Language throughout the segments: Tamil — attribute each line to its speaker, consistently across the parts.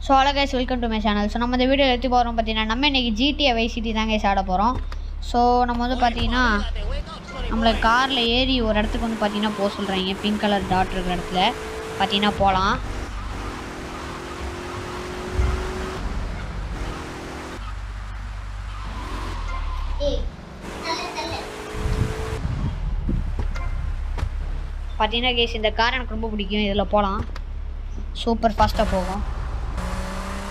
Speaker 1: So hello guys, welcome to my channel. So நம்ம இந்த வீடியோ எடுத்து போகிறோம் பார்த்தீங்கன்னா, நம்ம இன்றைக்கி GTA Vice City தான் கைஸ் ஆட போகிறோம். ஸோ நம்ம வந்து பார்த்தீங்கன்னா நம்மளை காரில் ஏறி ஒரு இடத்துக்கு வந்து பார்த்தீங்கன்னா போக சொல்கிறாங்க. பிங்க் கலர் டாட் இருக்கிற இடத்துல பார்த்தீங்கன்னா போகலாம். பார்த்தீங்கன்னா கைஸ், இந்த கார் எனக்கு ரொம்ப பிடிக்கும். இதில் போகலாம். சூப்பர் ஃபாஸ்ட்டாக போகும்.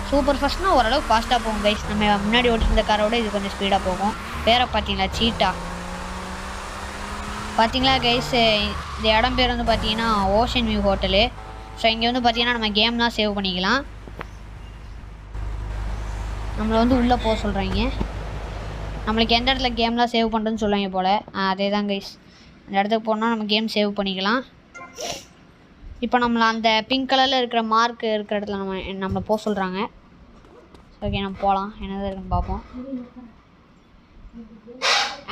Speaker 1: சூப்பர் ஃபாஸ்ட்னால் ஓரளவு ஃபாஸ்ட்டாக போகும் கைஸ். நம்ம முன்னாடி ஓட்டிருந்த காரோட இது கொஞ்சம் ஸ்பீடாக போகும். வேறு பார்த்தீங்களா சீட்டா. பார்த்தீங்களா கைஸ், இந்த இடம் பேர் வந்து பார்த்தீங்கன்னா ஓஷன் வியூ ஹோட்டலு. ஸோ இங்கே வந்து பார்த்தீங்கன்னா நம்ம கேம்லாம் சேவ் பண்ணிக்கலாம். நம்மளை வந்து உள்ளே போக சொல்கிறாங்க. நம்மளுக்கு எந்த இடத்துல கேம்லாம் சேவ் பண்ணுறதுன்னு சொல்லுவாங்க போல். அதே தான் கைஸ். அந்த இடத்துக்கு போனால் நம்ம கேம் சேவ் பண்ணிக்கலாம். இப்போ நம்மளை அந்த பிங்க் கலரில் இருக்கிற மார்க் இருக்கிற இடத்துல நம்மளை போக சொல்கிறாங்க. ஓகே, நம்ம போகலாம். என்னதான் இருக்குன்னு பார்ப்போம்.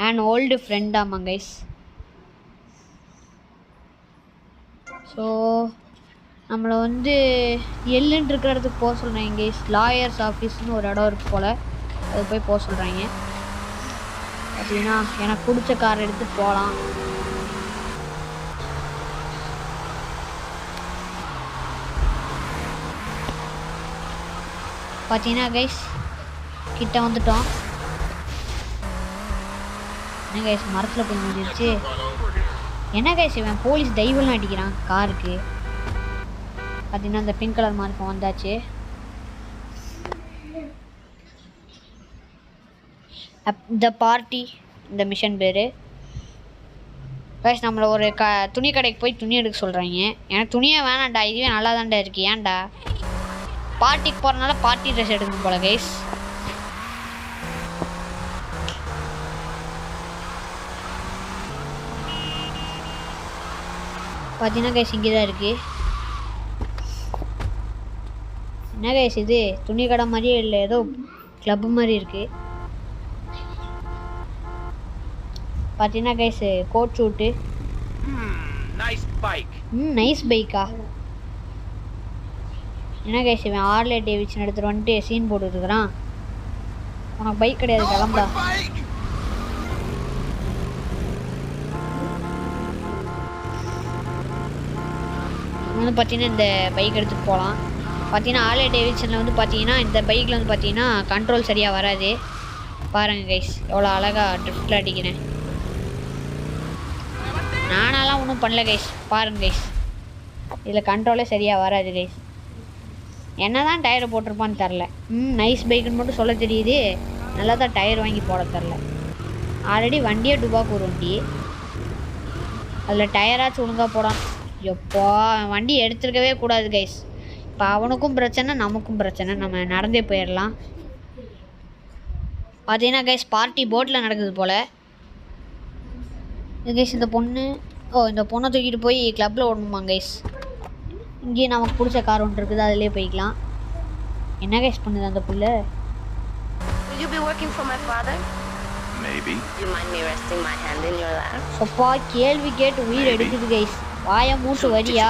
Speaker 1: அண்ட் ஓல்டு ஃப்ரெண்ட் ஆமாம் கைஸ். ஸோ நம்மளை வந்து எல்லுன்னு இருக்கிற இடத்துக்கு போக சொல்கிறாங்க கைஸ். லாயர்ஸ் ஆஃபீஸ்னு ஒரு இடம் இருக்குது போல். அது போய் போக சொல்கிறாங்க. பார்த்தீங்கன்னா எனக்கு பிடிச்ச கார் எடுத்து போகலாம். பார்த்தீங்கன்னா கைஸ், கிட்ட வந்துட்டோம். என்ன கைஸ், மரத்தில் போய் முடிஞ்சிருச்சு. என்ன கைஸ், இவன் போலீஸ் டைவெல்லாம் அடிக்கிறான் காருக்கு. பார்த்தீங்கன்னா இந்த பிங்க் கலர் மார்க் வந்தாச்சு. த பார்ட்டி இந்த மிஷன் பேர் கைஸ். நம்மளை ஒரு துணி கடைக்கு போய் துணி எடுக்க சொல்கிறாங்க. எனக்கு துணியே வேணாண்டா, இதுவே நல்லா தான்டா இருக்கு. ஏன்டா பார்ட்டிக்கு போகிறனால பார்ட்டி ட்ரெஸ் எடுக்கணும் போல கைஸ். பார்த்தீங்கன்னா கைஸ் இங்கே தான் இருக்குது. என்ன கைஸ் இது, துணி கடை மாதிரியே இல்லை, ஏதோ கிளப் மாதிரி இருக்குது. பார்த்தீங்கன்னா கைஸ் கோட் ஷூட்டு. நைஸ் பைக்கா. என்ன கைஸ், இவன் ஹார்லே டேவிட்சன் எடுத்துகிட்டு வந்துட்டு சீன் போட்டுருக்குறான். உனக்கு பைக் கிடையாது, கிளம்பா. வந்து பார்த்தீங்கன்னா இந்த பைக் எடுத்துகிட்டு போகலாம். பார்த்தீங்கன்னா ஹார்லே டேவிட்சனில் வந்து பார்த்தீங்கன்னா இந்த பைக்கில் வந்து பார்த்தீங்கன்னா கண்ட்ரோல் சரியாக வராது. பாருங்கள் கைஸ், எவ்வளோ அழகாக ட்ரிஃப்டில் அடிக்கிறேன். நானாலாம் ஒன்றும் பண்ணல கைஸ். பாருங்கள் கைஸ், இதில் கண்ட்ரோலே சரியாக வராது கைஸ். என்ன தான் டயரை போட்டிருப்பான்னு தெரில. நைஸ் பைக்குன்னு மட்டும் சொல்ல தெரியுது. நல்லா தான் டயர் வாங்கி போட தெரில. ஆல்ரெடி வண்டியே டுபாக்கு ஒரு வண்டி, அதில் டயராச்சும் ஒழுங்காக போடான். எப்போ வண்டி எடுத்துருக்கவே கூடாது கைஸ். இப்போ அவனுக்கும் பிரச்சனை, நமக்கும் பிரச்சனை. நம்ம நடந்தே போயிடலாம். பார்த்தீங்கன்னா கைஸ், பார்ட்டி போட்டில் நடக்குது போல். இது கைஸ் இந்த பொண்ணு, இந்த பொண்ணை தூக்கிட்டு போய் கிளப்பில் ஓடணுமா கைஸ். இங்கே நமக்கு பிடிச்ச கார் ஒன்று இருக்குது, அதிலே போய்க்கலாம். என்ன கைஸ் பண்ணுது அந்த புள்ள. சப்பா கேள்வி கேட்டு உயிர் எடுக்குது கைஸ். வாயை மூட்டு வரியா.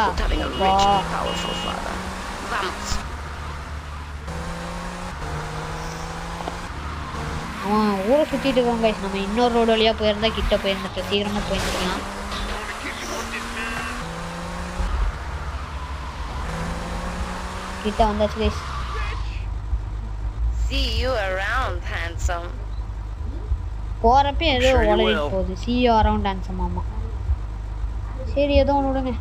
Speaker 1: அவன் ஊரை சுற்றிட்டு இருக்கான் கைஸ். நம்ம இன்னொரு ரோடு வழியாக போயிருந்தா கிட்ட போயிருந்துட்டு சீக்கிரமாக போயிருந்துக்கலாம். கிட்ட வந்தாச்சு கைஸ். போகிறப்ப ஏதோ உளறி போகுது. see you around handsome. ஆமாம், சரி ஏதோ ஒன்று விடுங்க.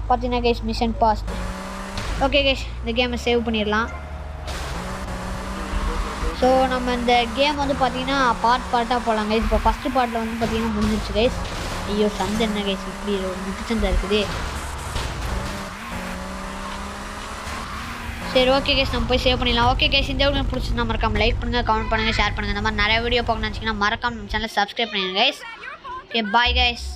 Speaker 1: பார்த்தீங்கன்னா guys mission passed. Okay guys, இந்த கேமை சேவ் பண்ணிடலாம். ஸோ நம்ம இந்த கேம் வந்து பார்த்தீங்கன்னா பார்ட்டாக போகலாம் கைஸ். இப்போ ஃபஸ்ட்டு பார்ட்டில் வந்து பார்த்தீங்கன்னா முடிஞ்சிருச்சு கைஸ். ஐயோ சந்தை என்ன கைஸ், இப்படி முட்டு சந்தை இருக்குது. சரி ஓகே கைஸ், நம்ம போய் சேவ் பண்ணிடலாம். ஓகே கைஸ், இந்த வீடியோ பிடிச்சிருந்தா மறக்காம லைக் பண்ணுங்கள், கமெண்ட் பண்ணுங்கள், ஷேர் பண்ணுங்கள். இந்த மாதிரி நிறைய வீடியோ பார்க்கணும்னு நினச்சிங்கன்னா மறக்காம நம்ம சேனலை சப்ஸ்கிரைப் பண்ணுங்கள் கைஸ். Okay bye guys.